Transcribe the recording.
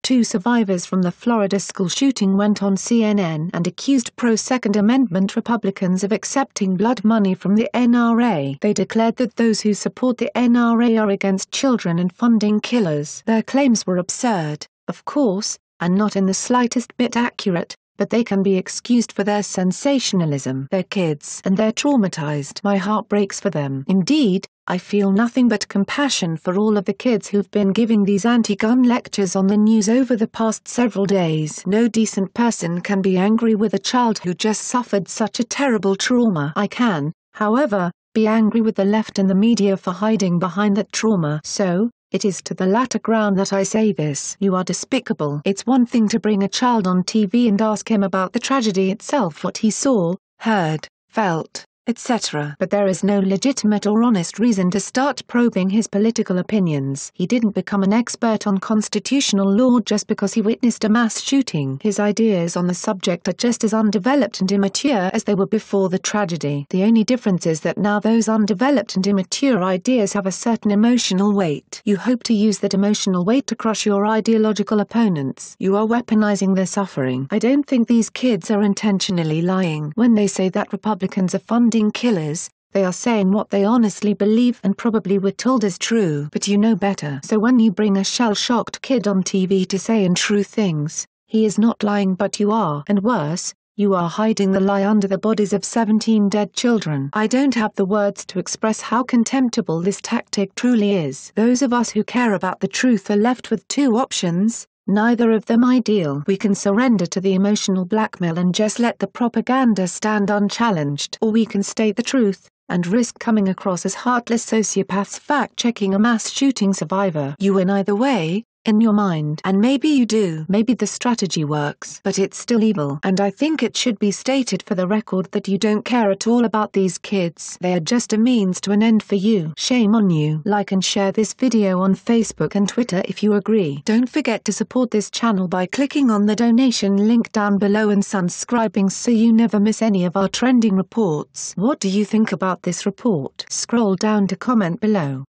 Two survivors from the Florida school shooting went on CNN and accused pro-Second Amendment Republicans of accepting blood money from the NRA. They declared that those who support the NRA are against children and funding killers. Their claims were absurd, of course, and not in the slightest bit accurate, but they can be excused for their sensationalism. They're kids and they're traumatized. My heart breaks for them. Indeed, I feel nothing but compassion for all of the kids who've been giving these anti-gun lectures on the news over the past several days. No decent person can be angry with a child who just suffered such a terrible trauma. I can, however, be angry with the left and the media for hiding behind that trauma. So, it is to the latter ground that I say this. You are despicable. It's one thing to bring a child on TV and ask him about the tragedy itself, what he saw, heard, felt, etc. But there is no legitimate or honest reason to start probing his political opinions. He didn't become an expert on constitutional law just because he witnessed a mass shooting. His ideas on the subject are just as undeveloped and immature as they were before the tragedy. The only difference is that now those undeveloped and immature ideas have a certain emotional weight. You hope to use that emotional weight to crush your ideological opponents. You are weaponizing their suffering. I don't think these kids are intentionally lying when they say that Republicans are funding killers. They are saying what they honestly believe and probably were told is true. But you know better. So when you bring a shell-shocked kid on TV to say untrue things, he is not lying but you are. And worse, you are hiding the lie under the bodies of 17 dead children. I don't have the words to express how contemptible this tactic truly is. Those of us who care about the truth are left with two options. Neither of them ideal. We can surrender to the emotional blackmail and just let the propaganda stand unchallenged. Or we can state the truth, and risk coming across as heartless sociopaths fact-checking a mass shooting survivor. You win either way, in your mind. And maybe you do. Maybe the strategy works. But it's still evil. And I think it should be stated for the record that you don't care at all about these kids. They are just a means to an end for you. Shame on you. Like and share this video on Facebook and Twitter if you agree. Don't forget to support this channel by clicking on the donation link down below and subscribing so you never miss any of our trending reports. What do you think about this report? Scroll down to comment below.